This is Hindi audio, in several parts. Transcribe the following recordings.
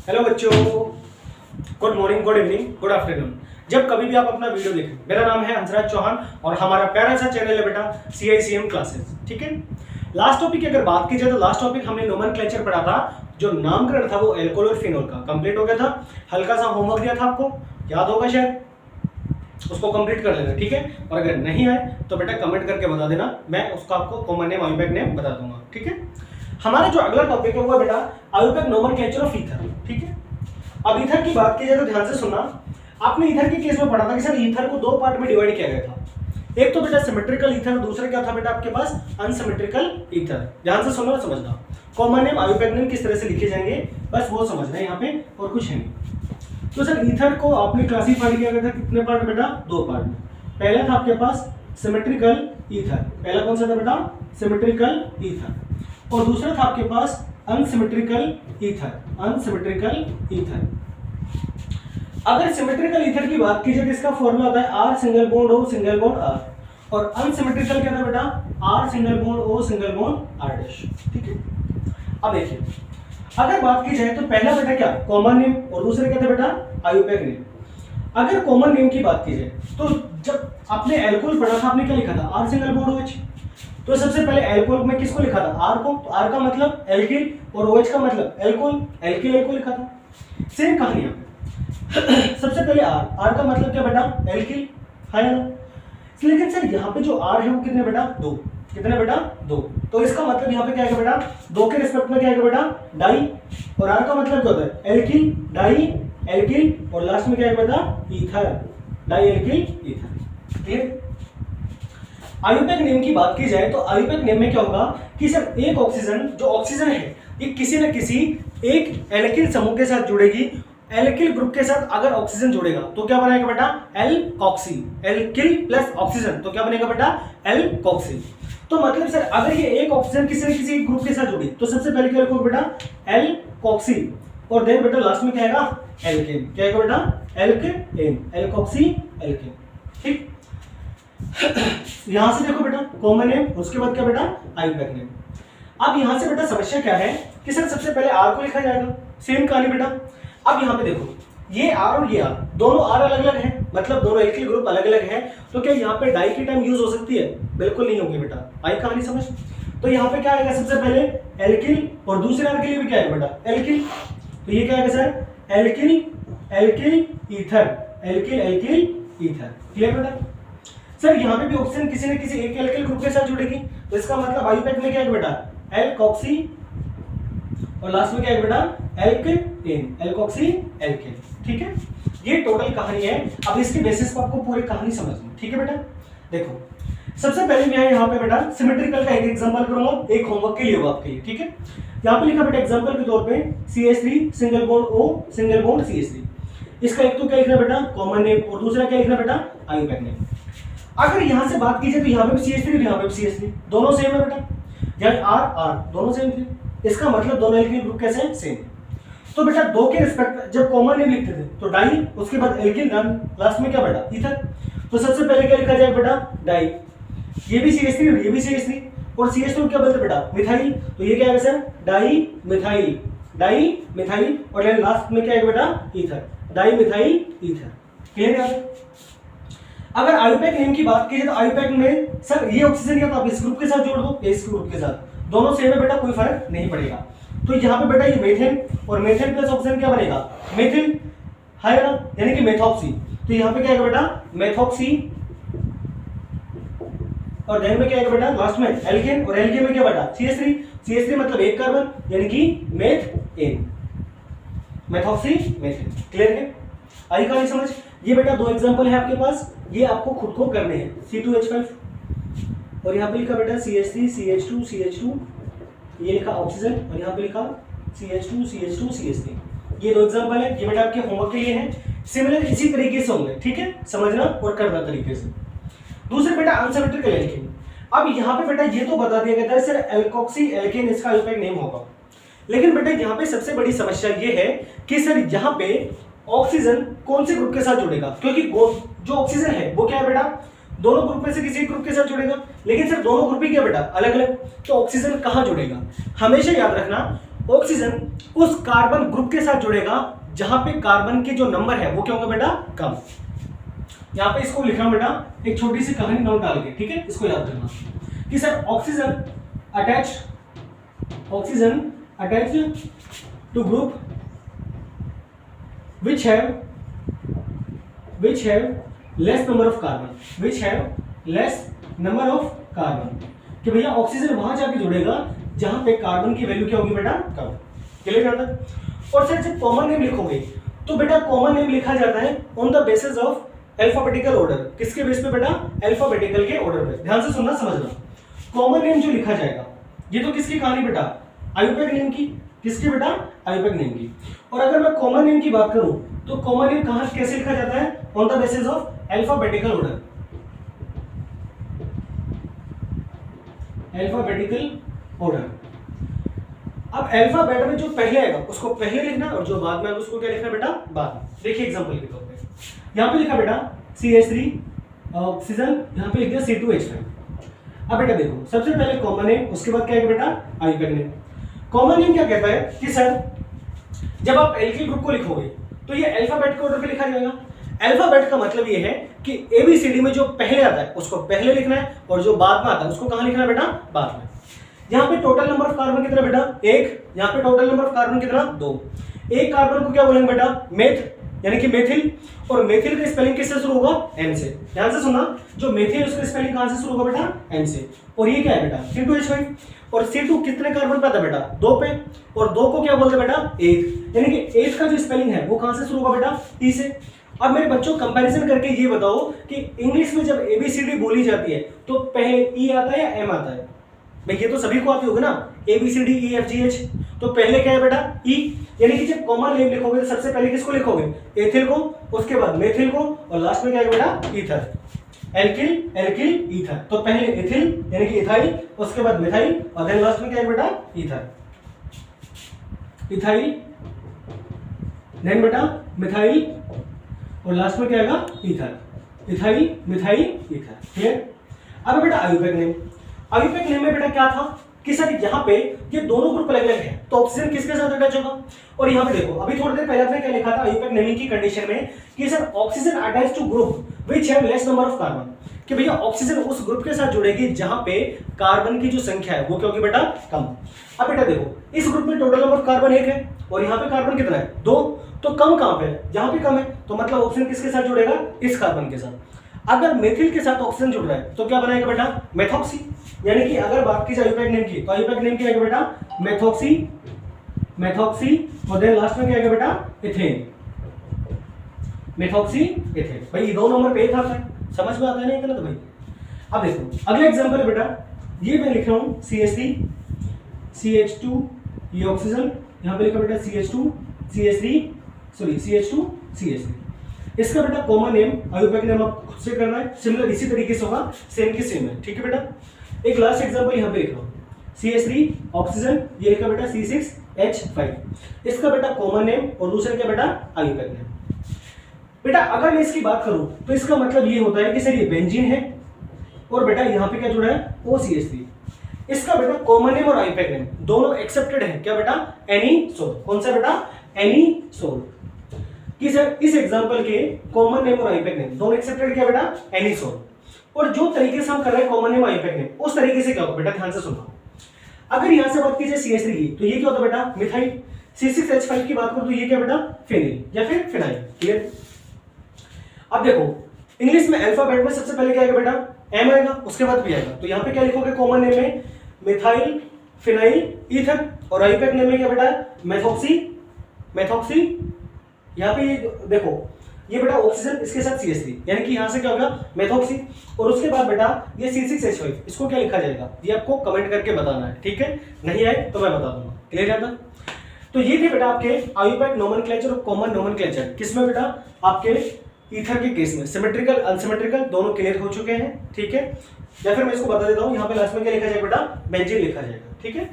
हेलो बच्चों, good morning, good evening, good afternoon. जब कभी भी आप अपना वीडियो देखें, मेरा नाम है हंसराज चौहान और हमारा प्यारा सा चैनल है बेटा CICM क्लासेस। ठीक है, लास्ट टॉपिक की अगर बात की जाए तो लास्ट टॉपिक हमने नोमेनक्लेचर पढ़ा था। जो नामकरण था वो अल्कोहल और फिनोल का कंप्लीट हो गया था। हल्का सा होमवर्क दिया था आपको, याद होगा शायद, उसको कंप्लीट कर लेना। ठीक है, और अगर नहीं आए तो बेटा कमेंट करके बता देना, मैं उसका आपको कॉमन नेम आयुपैक नेम बता दूंगा। ठीक है, हमारा जो अगला टॉपिक है वो बेटा आयुपैक नोमेनक्लेचर ऑफ ईथर। ठीक है, अब ईथर की बात की जाए तो ध्यान से सुनना। आपने ईथर के केस में पढ़ा था कि सर ईथर को दो पार्ट में डिवाइड किया गया था। एक तो बेटा सिमेट्रिकल ईथर, दूसरा क्या था बेटा आपके पास अनसिमेट्रिकल ईथर। ध्यान से सुनना और समझना। कॉमन नेम आयुपैक नेम किस तरह से लिखे जाएंगे बस वो समझना है यहाँ पे, और कुछ है नहीं। तो सर ईथर को आपने क्लासीफाई किया गया था कितने पार्ट बेटा? दो पार्ट में। पहला था आपके पास सिमेट्रिकल ईथर। पहला कौन सा था बेटा? Symmetrical ether. और दूसरा था आपके पास अनसिमेट्रिकल ईथर। Unsymmetrical ether. अगर सिमेट्रिकल ईथर की बात की जाए तो इसका फॉर्मूला होता है R single bond O single bond R, और अनसिमेट्रिकल क्या था बेटा? R single bond O single bond R dash. ठीक है, अब देखिए अगर बात की जाए तो पहला बेटा क्या? कॉमन नेम, और दूसरे क्या थे बेटा? IUPAC name. अगर कॉमन नेम की बात की जाए तो जब आपने एल्कोहल पढ़ा था आपने क्या लिखा था? R single bond OH। तो सबसे पहले एल्कोहल में किसको लिखा था? R को। तो R का मतलब एल्किल और OH का मतलब एल्कोहल, एल्किल एल्कोहल लिखा था। सेम कहानी यहाँ पे सबसे पहले R का मतलब क्या बेटा? एल्किल है ना। लेकिन सर यहाँ पे जो R है वो कितने बेटा? दो। कितने बेटा? दो। तो इसका मतलब यहाँ पे क्या है बेटा? दो के रिस्पेक्ट में क्या है बेटा? डाई। और R का मतलब क्या होता है? एल्किल, डाई, एल्किल, और लास्ट में क्या है बेटा? Ether, di alkyl ether. Clear? IUPAC name की बात की जाए तो आयुपैक नेम में क्या होगा कि सर एक ऑक्सीजन, जो ऑक्सीजन है ये किसी न किसी एक एल्किल समूह के साथ जुड़ेगी। एल्किल ग्रुप के साथ अगर ऑक्सीजन जुड़ेगा तो क्या बनेगा बेटा? एल्कोक्सी। एल्किल प्लस ऑक्सीजन तो क्या बनेगा बेटा? एल्कोक्सी। तो मतलब सर अगर ये एक ऑक्सीजन किसी न किसी ग्रुप के साथ जुड़ी तो सबसे पहले क्या लिखोगे बेटा? एल्कोक्सी, और देन बेटा लास्ट में क्या आएगा? एल्केन। क्या आएगा बेटा? Alkane, alkoxy alkane. ठीक, यहां से देखो बेटा कॉमन नेम, उसके बाद क्या बेटा? IUPAC name. अब यहां से बेटा समस्या क्या है कि सर सबसे पहले R को लिखा जाएगा। सेम कहानी बेटा। अब यहाँ पे देखो ये R और ये R दोनों R अलग अलग है, मतलब दोनों एल्किल ग्रुप अलग अलग है। तो क्या यहाँ पे डाई की टाइम यूज हो सकती है? बिल्कुल नहीं होगी बेटा। आई कहानी समझ। तो यहाँ पे क्या आएगा? सबसे पहले एल्किल, और दूसरे R के लिए भी क्या आएगा बेटा? एल्किल। तो ये क्या आएगा sir? Alkyl alkyl ether, alkyl alkyl ether. Clear बेटा? सर यहाँ पे भी ऑक्सीजन किसी न किसी एक एल्किल ग्रुप के साथ जुड़ेगी, तो इसका मतलब आयुपैक में क्या है बेटा? एल्कोक्सी, और लास्ट में क्या है बेटा? Alkane, alkoxy alkane. ठीक है, ये टोटल कहानी है। अब इसके बेसिस पर आपको पूरी कहानी समझनी। ठीक है बेटा, देखो सबसे पहले मैं यहाँ पे बेटा सिमेट्रिकल का एक एग्जांपल करूंगा, एक होमवर्क के लिए होगा आपके लिए। ठीक है, यहाँ पे लिखा बेटा एग्जांपल के तौर पे CH3 single bond O single bond CH3। इसका एक तो क्या लिखना बेटा? कॉमन नेम, और दूसरा क्या लिखना बेटा? IUPAC name. अगर यहां से बात की जाए तो यहाँ पे CH3 और यहाँ पे CH3 दोनों सेम है बेटा, यानी R दोनों सेम थे। इसका मतलब दोनों एल्किल ग्रुप कैसे हैं? सेम। तो बेटा दो के रिस्पेक्ट जब कॉमन नेम लिखते थे तो डाई, उसके बाद एल्किल, लास्ट में क्या बेटा? ईथर। तो सबसे पहले क्या लिखा जाएगा बेटा? डाई। ये भी CH3 और ये भी CH3, और CH2 क्या बोलते बेटा? मिथाइल। तो ये क्या है sir? Di methyl, di methyl, और लास्ट में क्या है बेटा? Ether, di methyl ether. Clear है? अगर आयुपैक नेम की बात की जाए तो आयुपैक में सर ये ऑक्सीजन या तो आप इस ग्रुप के साथ जोड़ दो, इस ग्रुप के साथ, दोनों सेम है बेटा, कोई फर्क नहीं पड़ेगा। तो यहाँ पे बेटा ये मेथेन, और मेथेन प्लस ऑक्सीजन क्या बनेगा? मेथिल है ना, यानी कि मेथॉक्सी। तो यहाँ पे क्या आएगा बेटा? मेथॉक्सी, और देन में क्या आएगा बेटा? लास्ट में एल्केन, और एल्केन में क्या बेटा? CH3। CH3 मतलब एक कार्बन, यानी कि मेथेन, मेथॉक्सी मेथेन। क्लियर है? आई कहानी समझ। ये बेटा दो एग्जांपल है आपके पास, ये आपको खुद को करने हैं। C2H5, और यहाँ पे लिखा बेटा CH3 CH2 CH2, ये लिखा ऑक्सीजन, और यहाँ पे लिखा CH2 CH2 CH3। ये दो एग्जांपल है, ये बेटा आपके होमवर्क के लिए है। सिमिलर इसी तरीके से होंगे। ठीक है, समझना और करना तरीके से। दूसरे बेटा अनसिमेट्रिकल एल्केन। अब यहाँ पे बेटा ये तो बता दिया गया था सर एल्कोक्सी एल्केन इसका आयुपैक नेम होगा, लेकिन बेटा यहाँ पे सबसे बड़ी समस्या ये है कि सर यहाँ पे ऑक्सीजन कौन से ग्रुप के साथ जुड़ेगा, क्योंकि जो ऑक्सीजन है वो क्या है बेटा? दोनों ग्रुप में से किसी ग्रुप के साथ जुड़ेगा, लेकिन सर दोनों ग्रुप ही क्या बेटा? अलग अलग। तो ऑक्सीजन कहाँ जुड़ेगा? हमेशा याद रखना ऑक्सीजन उस कार्बन ग्रुप के साथ जुड़ेगा जहां पे कार्बन के जो नंबर है वो क्या होगा बेटा, कम। यहां पे इसको लिखा बेटा एक छोटी सी कहानी नोट डाल के, ठीक है, इसको याद करना कि sir oxygen attached to group which have less number of carbon, कि भैया ऑक्सीजन वहां जाके जुड़ेगा जहां पे कार्बन की वैल्यू क्या होगी बेटा, कम। क्लियर जाता है। और सर जब कॉमन नेम लिखोगे तो बेटा कॉमन नेम लिखा जाता है on the basis of alphabetical order. किसके बेस पे बेटा, अल्फाबेटिकल के ऑर्डर पे। ध्यान से सुनना, समझना। कॉमन नेम जो लिखा जाएगा ये तो किसकी कहानी बेटा, आयुर्वेद नेम की। किसकी बेटा, आयुर्वेद नेम की। और अगर मैं कॉमन नेम की बात करूं तो कॉमन नेम कहां कैसे लिखा जाता है, on the basis of alphabetical order. Alphabetical order. अब अल्फाबेट में जो पहले आएगा उसको पहले लिखना और जो बाद में आएगा उसको क्या लिखना बेटा, बाद में। देखिए एग्जांपल के तौर पे यहां पे लिखा बेटा CH3 ऑक्सीजन, यहां पे लिख दिया C2H5। अब बेटा देखो सबसे पहले कॉमन नेम, उसके बाद क्या है बेटा, आयुर्वेद नेम। कॉमन नेम क्या कहता है कि सर जब आप एल्किल ग्रुप को लिखोगे तो ये अल्फाबेट के ऑर्डर पे लिखा जाएगा। अल्फाबेट का मतलब ये है कि ABCD में जो पहले आता है उसको पहले लिखना है और जो बाद में आता है उसको कहां लिखना है बेटा, बाद में। यहाँ पे टोटल नंबर ऑफ कार्बन कितना बेटा, 1। यहाँ पे टोटल नंबर ऑफ कार्बन कितना, 2। एक कार्बन को क्या बोलेंगे बेटा, मेथ, यानी कि मेथिल। और मेथिल का स्पेलिंग किससे शुरू होगा, M से। ध्यान से सुनना, जो मेथिल उसका स्पेलिंग कहां से शुरू होगा बेटा, M से। और ये क्या है बेटा, C2H5। और C2 कितने कार्बन पे आता है बेटा, 2 पे। और 2 को क्या बोलते हैं बेटा, 8। यानी कि 8 का जो स्पेलिंग है वो कहां से शुरू होगा बेटा, E से। अब मेरे बच्चों कंपैरिजन करके ये बताओ कि इंग्लिश में जब ABCD बोली जाती है तो पहले E आता है या M आता है। भाई ये तो सभी को आती होगी ना, ABCDEFGH। तो पहले क्या है बेटा, E। यानी कि जब कॉमन नेम लिखोगे तो सबसे पहले किसको लिखोगे, एथिल को, उसके बाद मेथिल को, और लास्ट में क्या है बेटा, ईथर। Alkyl ether. तो पहले एथिल यानी कि इथाइल, उसके बाद मिथाइल, और देन लास्ट में क्या है बेटा, ईथर। इथाइल, देन बेटा मिथाइल, और लास्ट में क्या आएगा, ether. Ethyl, methyl, ether. Clear. अब बेटा आयुर्वेद नेम। आयुर्वेद नेम में बेटा क्या था कि सर यहाँ पे ये दोनों ग्रुप अलग अलग है तो ऑक्सीजन किसके साथ अटैच होगा। और यहाँ पे देखो अभी थोड़ी देर पहले आपने क्या लिखा था आयुर्वेद नेमिंग की कंडीशन में कि sir oxygen attach to group which have less number of carbon, कि भैया ऑक्सीजन उस ग्रुप के साथ जुड़ेगी जहां पे कार्बन की जो संख्या है वो क्या होगी बेटा, कम। अब बेटा देखो इस ग्रुप में टोटल नंबर ऑफ कार्बन 1 है और यहाँ पे कार्बन कितना है, 2। तो कम कहां पे है, जहां पे कम है। तो मतलब ऑक्सीजन किसके साथ जुड़ेगा, इस कार्बन के साथ। अगर मेथिल के साथ ऑक्सीजन जुड़ रहा है तो क्या बनाएगा बेटा, मेथॉक्सी। यानी कि अगर बात की जाए आयुर्वेद नेम की तो आयुर्वेद नेम क्या आएगा बेटा, मेथॉक्सी, और देन लास्ट में क्या आएगा बेटा, एथेन। Methoxy ethane. भाई ये 2 नंबर पे एक आता है, समझ में आता है नहीं गलत भाई। अब देखो अगला एग्जांपल है बेटा, ये मैं लिख रहा हूं CH3 CH2, ये ऑक्सीजन, यहां पे लिखा बेटा CH2 CH2 CH3। इसका बेटा कॉमन नेम आयुर्वेद नेम आप खुद से करना है, सिमिलर इसी तरीके से होगा, सेम की सेम है, ठीक है बेटा। एक लास्ट एग्जांपल यहां पे लिख रहा हूं CH3 ऑक्सीजन, ये लिखा बेटा C6H5। इसका बेटा कॉमन नेम और दूसरा क्या बेटा, आयुर्वेद नेम। बेटा अगर मैं इसकी बात करूं तो इसका मतलब ये होता है कि सर ये बेंजीन है और बेटा यहाँ पे क्या जुड़ा है, OCH3। इसका बेटा कॉमन नेम और आयुर्वेद नेम दोनों एक्सेप्टेड है, क्या बेटा, एनीसोल। कौन सा बेटा, एनीसोल। कि सर इस एग्जांपल के कॉमन नेम और आयुर्वेद नेम दोनों एक्सेप्टेड, क्या बेटा, एनीसोल। और जो तरीके से हम कर रहे हैं कॉमन नेम आयुर्वेद नेम उस तरीके से क्या होगा बेटा, ध्यान से सुनना। अगर यहां से बात की जाए CH3 की तो ये क्या होता है बेटा, मिथाइल। C6H5 की बात करूं तो ये क्या बेटा, फिनिल या फिर फिनाइल। क्लियर। अब देखो इंग्लिश में अल्फाबेट में सबसे पहले क्या आएगा बेटा, M आएगा, उसके बाद P आएगा। तो यहाँ पे क्या लिखोगे कॉमन नेम में, मिथाइल, फिनाइल, ईथर। और आयुर्वेद नेम में क्या बेटा, मेथॉक्सी। यहाँ पे देखो ये बेटा ऑक्सीजन, इसके साथ CH3, यानी कि यहाँ से क्या होगा, मेथॉक्सी। और उसके बाद बेटा ये C6H5, इसको क्या लिखा जाएगा ये आपको कमेंट करके बताना है, ठीक है। नहीं आए तो मैं बता दूंगा। क्लियर जाता। तो ये थे बेटा आपके आयुर्वेद नोमेनक्लेचर और कॉमन नोमेनक्लेचर। किसमें बेटा, आपके ईथर के केस में सिमेट्रिकल अनसिमेट्रिकल दोनों क्लियर हो चुके हैं, ठीक है। या फिर मैं इसको बता देता हूं, यहाँ पे लास्ट में क्या लिखा जाएगा बेटा, बेंजीन लिखा जाएगा, ठीक है,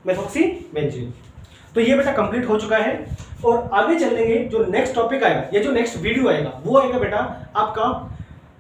मेथॉक्सी बेंजीन। तो ये बेटा कंप्लीट हो चुका है। और आगे चलेंगे जो नेक्स्ट टॉपिक आएगा, ये जो नेक्स्ट वीडियो आएगा वो आएगा बेटा आपका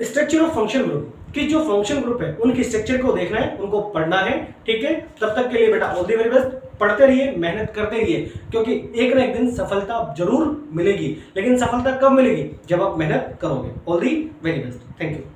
स्ट्रक्चर ऑफ फंक्शन ग्रुप, कि जो फंक्शन ग्रुप है उनके स्ट्रक्चर को देखना है, उनको पढ़ना है, ठीक है। तब तक के लिए बेटा ऑल द वेरी बेस्ट। पढ़ते रहिए, मेहनत करते रहिए, क्योंकि एक ना एक दिन सफलता जरूर मिलेगी। लेकिन सफलता कब मिलेगी? जब आप मेहनत करोगे। All the very best. Thank you.